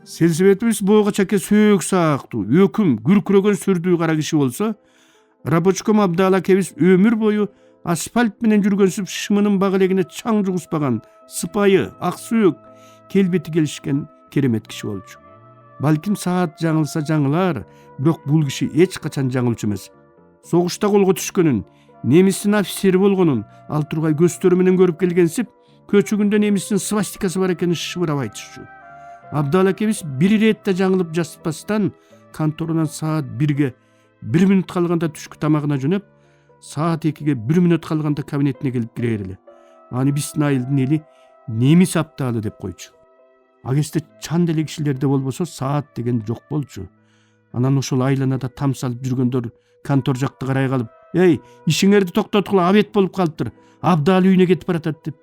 Сельсоветибиз буга чаке сөөк саактуу, өкүм, күркүрөгөн сүрдүү кара киши болсо, рабочком Абдал акебиз өмүр бою асфальт менен жүргөнсүп шымынын бак элегине чаң жугуспаган, сыпайы, ак сөөк, келбети келишкен керемет киши болчу. Балким саат жаңылса жаңылар, бирок бул киши эч качан жаңылчу эмес. Согушта колго түшкөнүн, немистин офицери болгонун ал тургай көздөрү менен көрүп келгенсип, көчүгүндө немистин свастикасы бар экенин шыбырап айтышчу. Абдал акебиз бир ирет да жаңылып жатпастан конторунан саат 1-ге 1 мүнөт калганда түшкү тамагына жөнөп, саат 2-ге 1 мүнөт калганда кабинетине келип кирер эле. Аны биздин айылдын эли немис Абдалы деп койчу. Агесте чан деле кишилерде болбосо саат деген жок болчу. Анан ошол айланада там салып жүргөндөр контор жакты карай калып, "Эй, ишиңерди токтоткула, абет болуп калыптыр. Абдал үйүнө кетип баратат" деп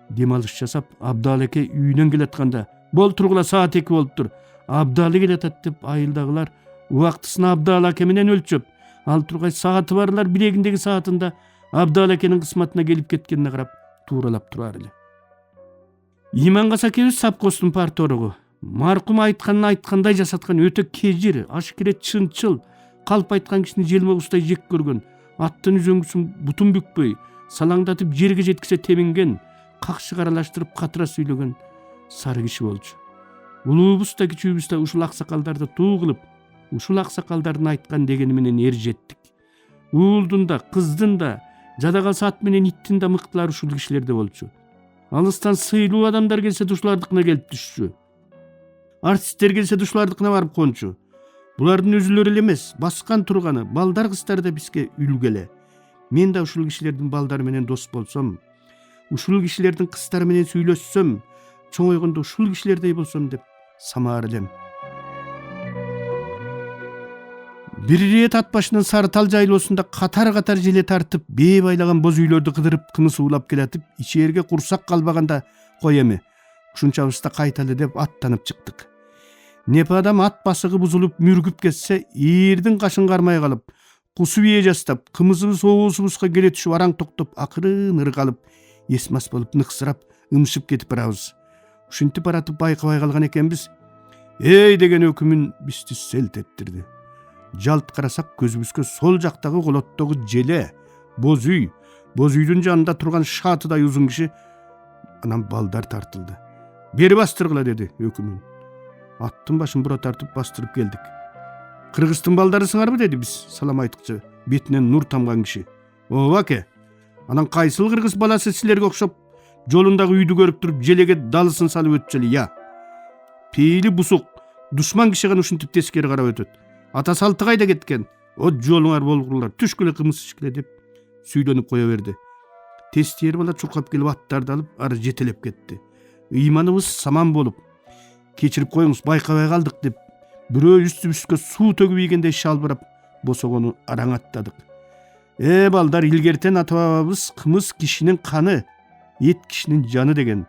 дем алыш жасап, Абдал эке үйүнөн келатканда, "Бол тургула, саат 2 болуптур. Абдалы келатат" деп айылдагылар убактысын Абдал аке менен өлчөп, ал тургай сааты барлар билегиндеги саатында Абдал акенин кысматына келип кеткенине карап тууралап турар эле. Имангас акебиз совхоздун парторугу. Маркум айтканын айткандай жасаткан, өтө кежир, ашкерет чынчыл, калп айткан кишини желмогустай жек көргөн, аттын үзөңгүсүн бутун бүкпөй, салаңдатып жерге жеткисе теминген, какшык аралаштырып катыра сүйлөгөн сары киши болчу. Улуубуз да кичүүбүз да ушул аксакалдарды туу кылып, ушул аксакалдардын айткан дегени менен эр жеттик. Уулдун да, кыздын да, жада калса ат менен иттин да мыктылары ушул кишилерде болчу. Алыстан сыйлуу адамдар келсе ушулардыкына келип түшчү. Артисттер келсе ушулардыкына барып кончу. Булардын өзүлөрү эле эмес, баскан турганы балдар кыздар да бизге үлгү эле. Мен да ушул кишилердин балдары менен дос болсом, ушул кишилердин кыздары менен сүйлөшсөм, чоңойгондо ушул кишилердей болсом деп самаар элем. Бир ирет ат башынын сары тал жайлоосунда катар желе тартып, бээ байлаган боз үйлөрдү кыдырып, кымыз уулап келатып, ичээрге курсак калбаганда кой эми, ушунчабызда кайталы деп аттанып чыктык. Непе адам ат басыгы бузулуп мүргүп кетсе, ийирдин кашын кармай калып, кусу бие жастап, кымызыбыз оозубузга келе түшүп араң токтоп, акырын ыргалып, эсмас болуп ныксырап, ымшып кетип барабыз. Ушинтип баратып байкабай калган экенбиз. "Эй" деген өкүмүн бизди селт эттирди. Жалт карасак көзүбүзгө сол жактагы колоттогу желе, боз үйдүн жанында турган шатыдай узун киши, анан балдар тартылды. "Бери бастыргыла" деди өкүмүн. Аттын башын бура тартып бастырып келдик. "Кыргыздын балдарысыңарбы" деди биз салам айткычы, бетинен нур тамган киши. "Ооба аке. Анан кайсыл кыргыз баласы силерге окшоп жолундагы үйдү көрүп туруп желеге далысын салып өтчү я? Пейили бусук, душман киши гана ушинтип тескери карап өтөт. Ата салты кайда кеткен? От жолуңар болгурлар, түшкүлө кымыз ичкиле" деп сүйдөнүп кое берди. Тестери бала чуркап келип аттарды алып ары жетелеп кетти. Ыйманыбыз саман болуп, "Кечирип коюңуз, байкабай калдык" деп бирөө үстүбүзгө суу төгүп ийгендей шалбырап босогону араң аттадык. Балдар, илгертен ата бабабыз кымыз кишинин каны, эт кишинин жаны деген.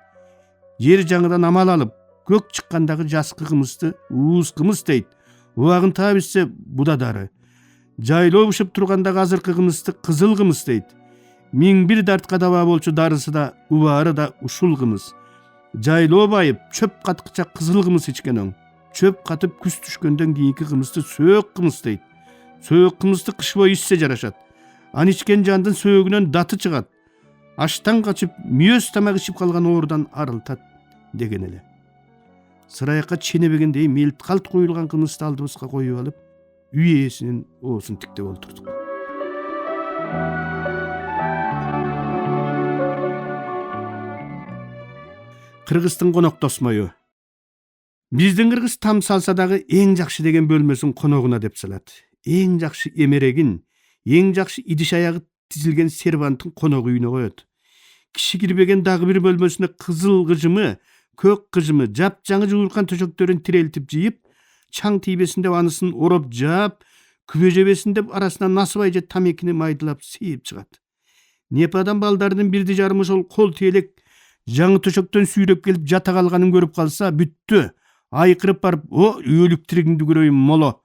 Жер жаңыдан амал алып, көк чыккандагы жаскы кымызды уус кымыз дейт. Убагын таа билсе буда дары. Жайлоо бышып тургандагы азыркы кымызды кызыл кымыз дейт. 1001 дартка даба болчу дарысы да, убаары да ушул кымыз. Жайлоо байып, чөп каткыча кызыл кымыз ичкен оң. Чөп катып күз түшкөндөн кийинки кымызды сөөк кымыз дейт. Сөөк кымызды кыш бою ичсе жарашат. Аны ичкен жандын сөөгүнөн даты чыгат. Аштан качып, мүйөз тамак ичип калган оорудан арылтат деген эле. Сыраякка ченебегендей мелт калт коюлган кымызды алдыбызга коюп алып, үй ээсинин оозун тиктеп олтурдук. Кыргыздын конок тосмою. Биздин кыргыз там салса дагы эң жакшы деген бөлмөсүн коногуна деп салат. Эң жакшы эмерегин, эң жакшы идиш аягы тизилген серванттын конок үйүнө коет. Киши кирбеген дагы бир бөлмөсүнө кызыл кыжымы, көк кыжымы, жапжаңы жууркан төшөктөрүн тирелтип жыйып, чаң тийбесин деп анысын ороп жаап, күбө жебесин деп арасынан насыбай же тамекини майдылап сейип чыгат. Непе адам балдарынын бирди жарым ошол кол тейлек жаңы төшөктөн сүйрөп келип жата калганын көрүп калса, бүттү. Айкырып барып, "О, өлүк тиригиңди көрөйүн моло.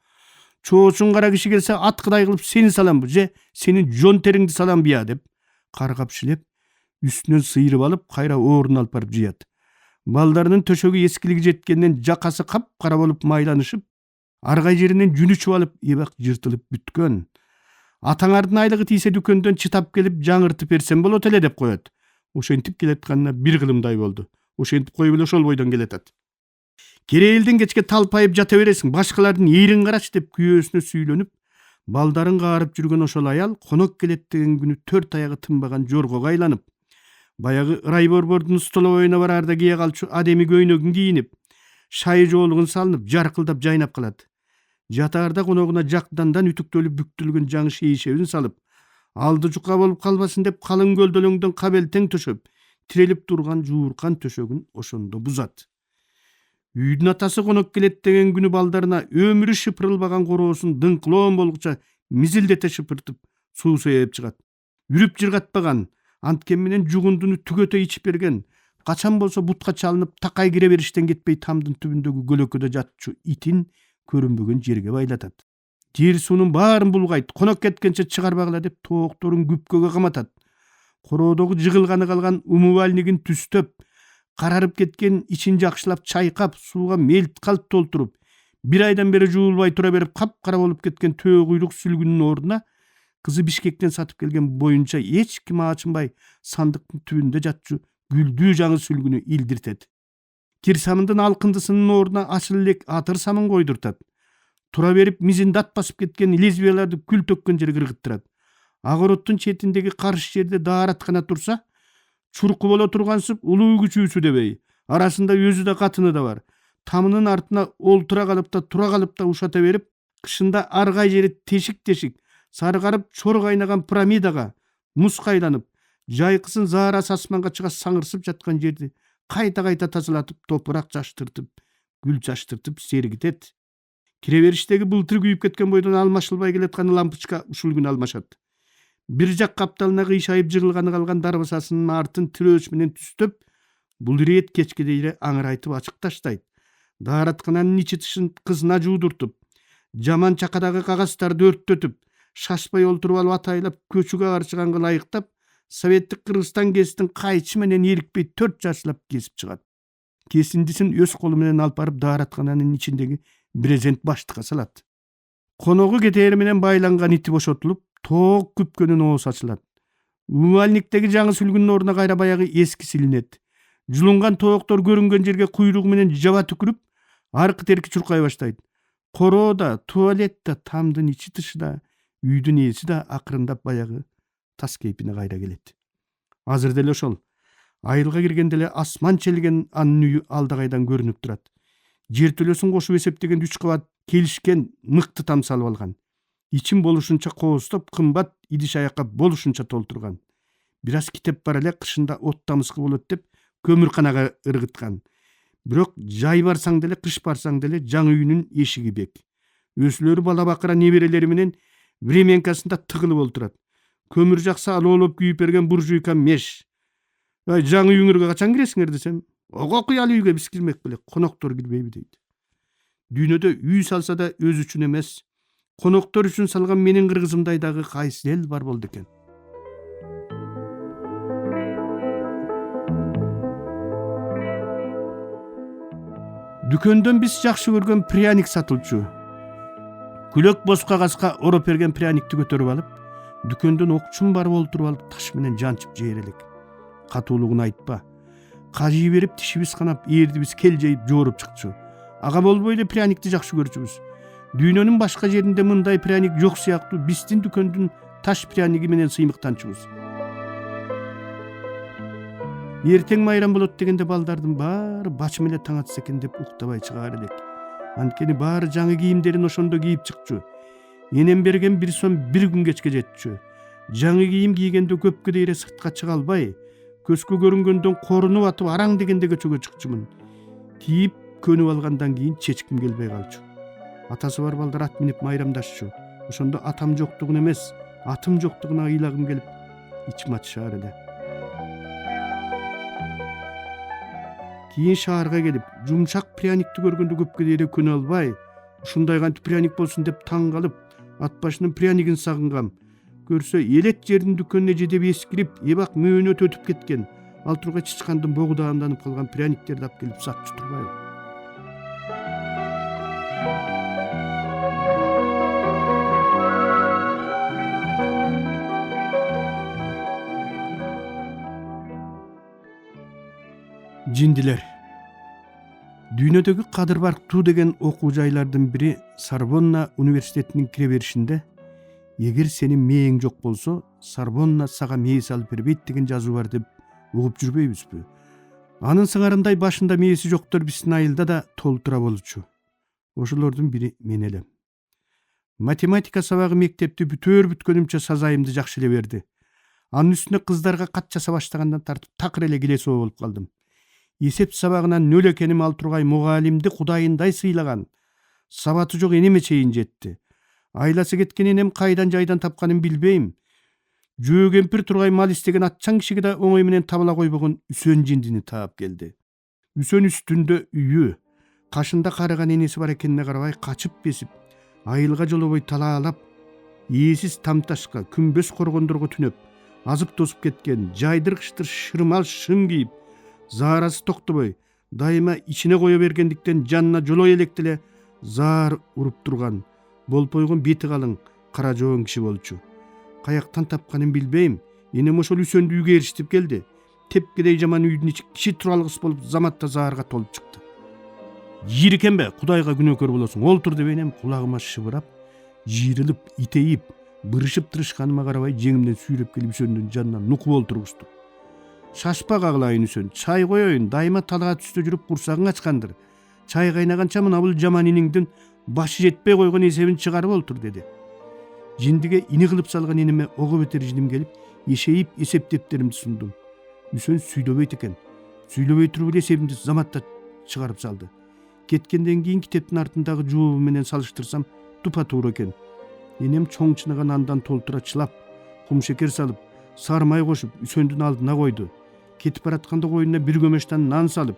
Чоочун кара киши келсе аткыдай кылып сени саламбы же сенин жон териңди саламбы я" деп каргап шилеп, үстүнөн сыйрып алып, кайра ордуна алып барып жыят. Балдарынын төшөгү эскилиги жеткенден жакасы капкара болуп майланышып, аргай жеринен жүнү чубалып, эбак жыртылып бүткөн. Атаңардын айлыгы тийсе дүкөндөн чытап келип жаңыртып берсем болот эле деп коет. Ошентип келатканына бир кылымдай болду. Ошентип коюп эле ошол бойдон келатат. Кереэлден кечке талпайып жата бересиң, башкалардын эрин карач деп күйөөсүнө сүйлөнүп, балдарын каарып жүргөн ошол аял конок келет деген күнү 4 аягы тынбаган жоргого айланып, баягы ырай борбордун столовойуна бараарда кие калчу адеми көйнөгүн кийинип, шай жоолугун салынып, жаркылдап жайнап калат. Жатаарда коногуна жакдандан үтүктөлүп бүктүлгөн жаңы шейшебин салып, алды жука болуп калбасын деп калың көлдөлөңдөн кабел-тең төшөп, тирелип турган жууркан төшөгүн ошондо бузат. Үйдүн атасы конок келет деген күнү балдарына өмүрү шыпырылбаган короосун дыңкылоон болгуча мизилдете шыпыртып суу сээп чыгат. Үрүп жыргатпаган, анткен менен жугундуну түгөтө ичип берген, качан болсо бутка чалынып такай кире бериштен кетпей тамдын түбүндөгү көлөкөдө жатчу итин көрүнбөгөн жерге байлатат. Жер суунун баарын булгайт, конок кеткенче чыгарбагыла деп тоокторун күпкөгө каматат. Короодогу жыгылганы калган умувальнигин түстөп, карарып кеткен ичин жакшылап чайкап, сууга мелт калт толтуруп, 1 айдан бери жуулбай тура берип капкара болуп кеткен төө куйлук сүлгүнүн ордуна кызы Бишкектен сатып келген боюнча эч ким ачынбай сандыктын түбүндө жатчу гүлдүү жаңы сүлгүнү илдиртет. Кирсамындын алкындысынын ордуна ачыл элек атыр самын койдуртат. Тура берип мизин дат басып кеткен лезвияларды күл төккөн жерге ыргыттырат. Агороттун четиндеги каршы жерде даараткана турса, чурку боло тургансып улуу күчүүсү дебей, арасында өзү да катыны да бар. Тамынын артына олтура калып да тура калып да ушата берип, кышында аргай жери тешик-тешик, саргарып чор кайнаган пирамидага муз кайланып, жайкысын заарасы асманга чыга саңырсып жаткан жерди кайта-кайта тазалатып, топурак чаштыртып, гүл чаштыртып сергитет. Киребериштеги былтыр күйүп кеткен бойдон алмашылбай келаткан лампочка ушул күнү алмашат. Бир жак капталына кыйшайып жыгылганы калган дарбазасынын артын тирөөч менен түстөп, бул ирет кечкеде эле аңырайтып ачык таштайт. Daarаткананын ичи тышын кызына жуудуртуп, жаман чакадагы кагаздарды өрттөтүп, шашпай олтуруп алып атайлап көчүгө карчыганга ылайыктап, советтик Кыргызстан кесиптин кайчы менен эрикпей 4 жашылап кесип чыгат. Кесиндисин өз колу менен алып барып daarаткананын ичиндеги брезент баштыкка салат. Коногу кетери менен байланган ити бошотулуп, тоок күпкөнүн оосу ачылат. Умувальниктеги жаңы сүлгүнүн ордуна кайра баягы эски силинет. Жулунган тооктор көрүнгөн жерге куйругу менен жаба түкүрүп, аркы терки чуркай баштайт. Короо да, туалет да, тамдын ичи тышы да, үйдүн ээси да акырындап баягы тас кейпине кайра келет. Азыр деле ошол. Айылга киргенде эле асман челген анын үйү алда кайдан көрүнүп турат. Жер төлөсүн кошуп эсептеген 3 кабат келишкен мыкты там салып алган. Ичин болушунча коостоп, кымбат идиш аякка болушунча толтурган. Бир аз китеп бар эле кышында от тамызкы болот деп көмүрканага ыргыткан. Бирок жай барсаң деле, кыш барсаң деле жаңы үйүнүн эшиги бек. Өзүлөрү бала бакыра неберелери менен временкасында тыгылып олтурат. Көмүр жакса алоолоп күйүп берген буржуйка меш. Жаңы үйүңөргө качан киресиңер десем, ого куялуу үйгө биз кирмек беле, коноктор кирбейби дейт. Дүйнөдө үй салса да өзү үчүн эмес, коноктор үчүн салган менин кыргызымдай дагы кайсы эл бар болду экен. Дүкөндөн биз жакшы көргөн пряник сатылчу. Күлөк боз кагазга ороп берген пряникти көтөрүп алып, дүкөндөн окчун барып олтуруп алып таш менен жанчып жээр элек. Катуулугун айтпа. Кажый берип тишибиз канап, эрдибиз кел жейип жооруп чыкчу. Ага болбой эле пряникти жакшы көрчүбүз. Дүйнөнүн башка жеринде мындай пряник жок сыяктуу биздин дүкөндүн таш пряниги менен сыймыктанчубуз. Эртең майрам болот дегенде балдардын баары бачым эле таң атса экен деп уктабай чыгаар элек. Анткени баары жаңы кийимдерин ошондо кийип чыкчу. Энем берген 1 сом 1 күн кечке жетчү. Жаңы кийим кийгенде көпкө дейре сыртка чыга албай, көзгө көрүнгөндөн корунуп атып араң дегенде көчөгө чыкчумун. Кийип көнүп алгандан кийин чечким келбей калчу. Атасы бар балдар ат минип майрамдашчу. Ошондо атам жоктугун эмес, атым жоктугуна ыйлагым келип, ичим ачышаар эле. Кийин шаарга келип, жумшак пряникти көргөндө көпкө дейре көнө албай, ушундай кантип пряник болсун деп таң калып, ат башынын пряникин сагынгам. Көрсө элет жердин дүкөнүнө жедеп эскирип, эбак мөөнөт өтүп кеткен. Ал тургай чычкандын богу даамданып калган пряниктерди алып келип сатчу турбайбы? Жиндилер. Дүйнөдөгү кадыр-барктуу деген окуу жайлардын бири Сорбонна университетинин кире беришинде эгер сенин мээң жок болсо, Сорбонна сага мээ салып бербейт деген жазуу бар деп угуп жүрбөйбүзбү? Анын сыңарындай башында мээси жоктор биздин айылда да толтура болчу. Ошолордун бири мен элем. Математика сабагы мектепти бүткөнүмчө сазайымды жакшы эле берди. Анын үстүнө кыздарга кат жаса баштагандан тартып такыр эле килесоо болуп калдым. Эсеп сабагынан нөл экеним ал тургай мугалимди кудайындай сыйлаган. Сабаты жок энеме чейин жетти. Айласы кеткен энем кайдан жайдан тапканын билбейм. Жөө кемпир тургай мал истеген атчаң кишиге да оңой менен табыла койбогон Үсөн жиндини таап келди. Үсөн үстүндө үйү, кашында карыган энеси бар экенине карабай качып бесип, айылга жолобой талаалап, ээсиз тамташка, күмбөз коргондорго түнөп, азып тосуп кеткен, жайдыргычтыр шырмал шым кийип, заарасы токтобой, дайыма ичине кое бергендиктен жанына жолой электе эле заар уруп турган, болпойгон бети калың, кара жоон киши болчу. Каяктан тапканын билбейм. Энем ошол Үсөндү үйгө эрişтип келди. Тепкидей жаман үйдүн ичи киши туралгыс болуп, заматта заарга толуп чыкты. Жийиркенбе, Кудайга күнөөкөр болосуң, олтур деп энем кулагыма шыбырап, жийрилип, итейип, бырышып тырышканыма карабай жеңимден сүйрөп келип Үсөндүн жанынан нукуп олтургусту. Шашпа кагылайын Үсөн, чай коеюн, дайыма талаа түстө жүрүп курсагың ачкандыр. Чай кайнаганча мына бул жаман иниңдин башы жетпей койгон эсебин чыгарып олтур деди. Жиндиге ини кылып салган эниме ого бетер жиним келип, эшейип эсеп дептеримди сундум. Үсөн сүйлөбөйт экен. Сүйлөбөй туруп эле эсебимди заматта чыгарып салды. Кеткенден кийин китептин артындагы жуубу менен салыштырсам тупа туура экен. Энем чоң чыныган андан толтура чылап, кумшекер салып, сары май кошуп Үсөндүн алдына койду. Кетип баратканда койнуна бир көмөчтөн нан салып,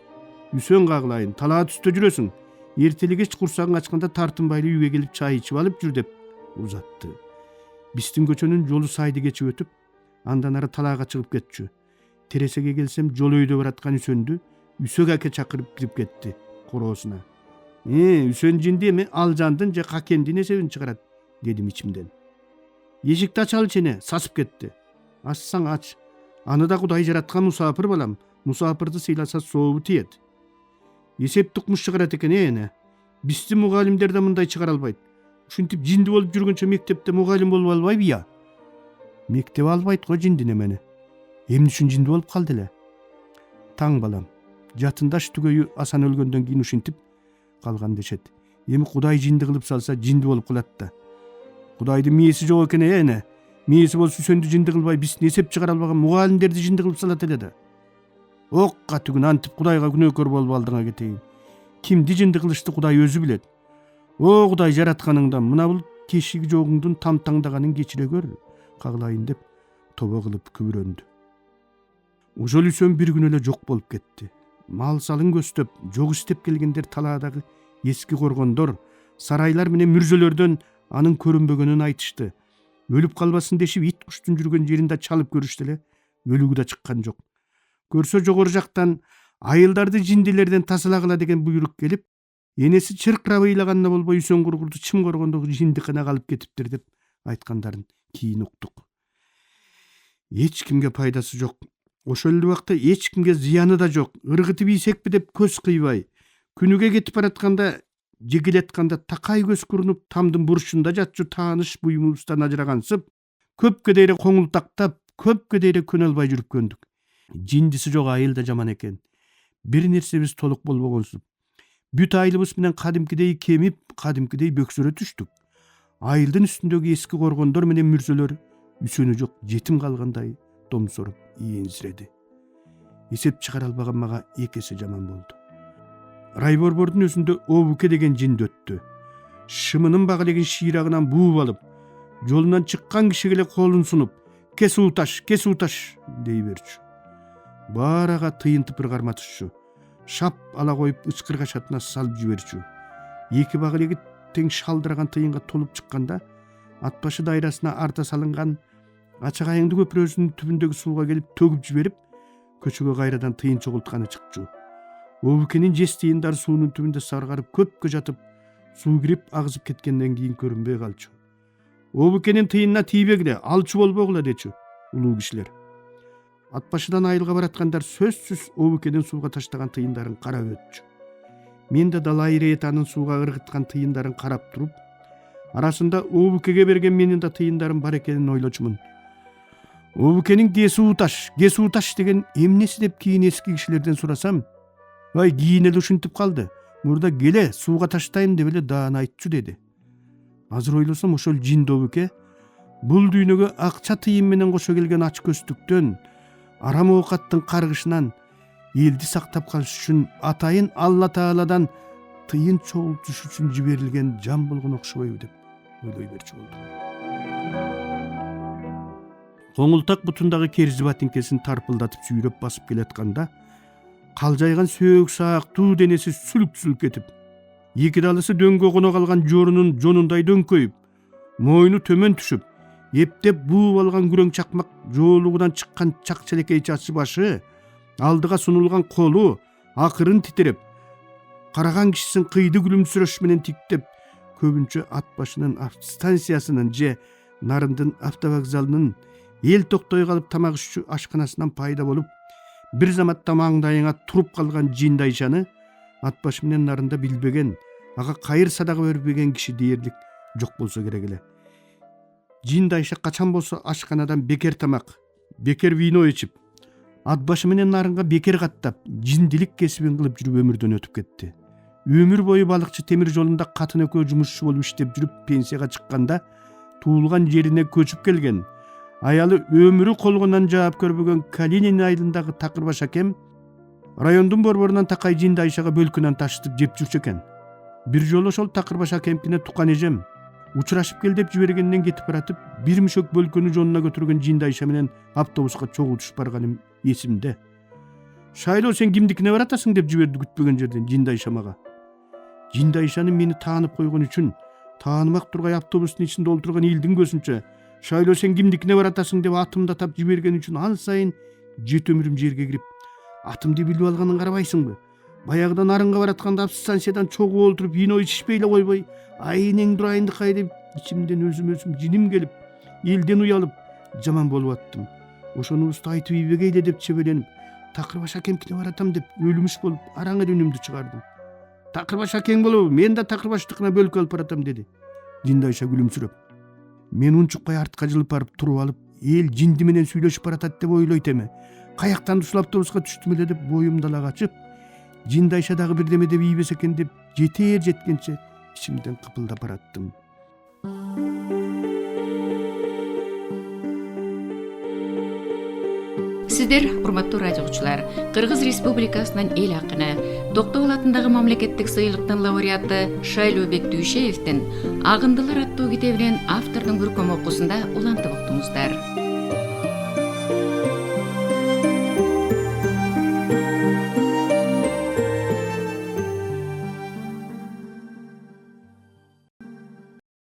Үсөн кагылайын, талаа түстө жүрөсүң. Эртели кеч курсагың ачканда тартынбай эле үйгө келип чай ичип алып жүр деп узатты. Биздин көчөнүн жолу сайды кечип өтүп, андан ары талаага чыгып кетчү. Тересеге келсем, жол өйдө бараткан Үсөндү Үсөк аке чакырып кирип кетти короосуна. Үсөн жинди эми ал жандын же какендин эсебин чыгарат, дедим ичимден. Эшикти ачалычы эне, сасып кетти. Ачсаң ач. Аны да Кудай жараткан мусафыр балам. Мусафырды сыйласа сообу тиет. Эсепти укмуш чыгарат экен эне. Биздин мугалимдер да мындай чыгара албайт. Ушинтип жинди болуп жүргөнчө мектепте мугалим болуп албайбы я? Мектеп албайт го жинди немени. Эмне үчүн жинди болуп калды эле? Таң балам. Жатындаш түгөйү Асан өлгөндөн кийин ушинтип калган дешет. Эми Кудай жинди кылып салса жинди болуп калат да. Кудайдын мээси жок экен эне. Мээси болсо Үсөндү жинди кылбай биздин эсеп чыгара албаган мугалимдерди жинди кылып салат эле да. Окка түгүн антип Кудайга күнөөкөр болуп алдыңа кетейин. Кимди жинди кылышты Кудай өзү билет. О Кудай жаратканыңдан мына бул тешиги жогуңдун тамтаңдаганын кечире көр, кагылайын деп тобо кылып күбүрөндү. Ошол Үсөн бир күн эле жок болуп кетти. Мал салын көстөп, жок иштеп келгендер талаадагы эски коргондор, сарайлар менен мүрзөлөрдөн анын көрүнбөгөнүн айтышты. Өлүп калбасын дешип ит куштун жүргөн жеринде чалып көрүштү эле, өлүгү да чыккан жок. Көрсө жогору жактан айылдарды жиндилерден тазалагыла деген буйрук келип, энеси чыркырап ыйлаганына болбой Үсөн кургурду чым коргондогу жиндиканага алып кетиптир деп айткандарын кийин уктук. Эч кимге пайдасы жок. Ошол эле убакта эч кимге зыяны да жок. Ыргытып ийсекпи деп көз кыйбай. Күнүгө кетип баратканда, жегилетканда такай көз курунуп, тамдын бурчунда жатчу тааныш буюмубуздан ажырагансып, көпкө дейре коңултактап, көпкө дейре көнө албай жүрүпкөндүк. Жиндиси жок айыл да жаман экен. Бир нерсебиз толук болбогонсуп. Бүт айылыбыз менен кадимкидей кемип, кадимкидей бөксөрө түштүк. Айылдын үстүндөгү эски коргондор менен мүрзөлөр Үсөнү жок жетим калгандай томсоруп ийинсиреди. Эсеп чыгара албаган мага эки эсе жаман болду. Райборбордун өзүндө Обуке деген жинди өттү. Шымынын багылеген шыйрагынан бууп алып, жолунан чыккан кишиге эле колун сунуп, кес уташ дей берчү. Баарага тыйын тыпыр карматышчу. Шап ала коюп ычкырга шатына салып жиберчү. Эки багылеги тең шалдыраган тыйынга толуп чыкканда, ат башы дайрасына арта салынган ачак айыңды көпүрөсүнүн түбүндөгү сууга келип төгүп жиберип, көчөгө кайрадан тыйын чогултканы чыкчу. Обукенин жес тыйындары суунун түбүндө саргарып көпкө жатып, суу кирип агызып кеткенден кийин көрүнбөй калчу. Обукенин тыйынына тийбегиле, алчу болбогула дечү улуу кишилер. Ат башыдан айылга бараткандар сөзсүз Обукенин сууга таштаган тыйындарын карап өтчү. Мен да Далай Ретанын сууга ыргыткан тыйындарын карап туруп, арасында Обукеге берген менин да тыйындарым бар экенин ойлочумун. Обукенин кесуу таш деген эмнеси деп кийин эски кишилерден сурасам, "Ай, кийин эле ушинтип калды. Мурда келе сууга таштайм деп эле даана айтчу" деди. Азыр ойлосом ошол жинди Обуке бул дүйнөгө акча тыйын менен кошо келген ач көздүктөн, арам оокаттын каргышынан элди сактап калыш үчүн атайын Алла Тааладан тыйын чогултуш үчүн жиберилген жан болгон окшобойбу деп ойлой берчү болдум. Коңултак бутундагы керзи батинкесин тарпылдатып сүйрөп басып келатканда, калжайган сөөк саактуу денеси сүлк кетип, эки далысы дөңгө коно калган жорунун жонундай дөңкөйүп, мойну төмөн түшүп, эптеп бууп алган күрөң чакмак жоолугунан чыккан чак-челекей чачы башы, алдыга сунулган колу акырын титиреп, караган кишисин кыйды күлүмсүрөш менен тиктеп, көбүнчө ат башынын станциясынын же Нарындын автовокзалынын эл токтой калып тамак ішчү ашканасынан пайда болуп, бир заматта маңдайыңа туруп калган Жиндайшаны ат башы менен Нарында билбеген, ага кайыр садага бербеген киши дээрлик жок болсо керек эле. Жиндайша качан болсо ашканадан бекер тамак, бекер вино ичип, ат башы менен Нарынга бекер каттап, жиндилик кесибин кылып жүрүп өмүрдөн өтүп кетти. Өмүр бою балыкчы темир жолунда катын экөө жумушчу болуп иштеп жүрүп пенсияга чыкканда туулган жерине көчүп келген, аялы өмүрү колгонан жаап көрбөгөн Калинин айылындагы Такырбаш акем райондун борборунан такай Жиндайшага бөлкүнөн таштып жеп жүрчү экен. Бир жолу ошол Такырбаш акемкине тукан эжем учурашып кел деп жибергенден кетип баратып, бир мüşөк бөлкөнү жонуна көтөргөн Жиндайша менен автобуска чогултушуп барганым эсимде. "Шайлоо, сен кимдикине баратасың?" деп жиберди күтпөгөн жерден Жиндайша мага. Жиндайшаны мени таанып койгон үчүн таанымак тургай автобустун ичинде олтурган элдин көзүнчө "Шайлоо, сен кимдикине баратасың?" деп атымдатап жиберген үчүн ал сайын жет өмүрүм жерге кирип, "Атымды билип алганын карабайсыңбы? Баягыдан Нарынга баратканда автостанциядан чогуу олтуруп вино ичишпей эле койбой, айнең дурайындыкай" деп ичимден өзүм жиним келип, элден уялып, жаман болуп аттым. Ошонубузду айтып ийбегейле деп чебеленип, "Такырбаш акемкине баратам" деп өлүмүш болуп араң эле үнүмдү чыгардым. "Такырбаш акең болобу? Мен да Такырбаштыкына бөлкө алып баратам" деди Жиндайша күлүмсүрөп. Мен унчукпай артка жылып барып туруп алып, эл жинди менен сүйлөшүп баратат деп ойлойт эме. Каяктан ушул автобуска түштүм эле деп боюмду ала качып, Жиндайша дагы бирдеме деп ийбес экен деп жеткенче ичимден кыпылдап бараттым. Сиздер, урматтуу радио угуучулар, Кыргыз Республикасынын эл акыны, Токтогул атындагы мамлекеттик сыйлыктын лауреаты Шайлообек Дүйшеевдин "Агындылар" аттуу китебинен автордун көркөм окуусунда улантып уктуңуздар.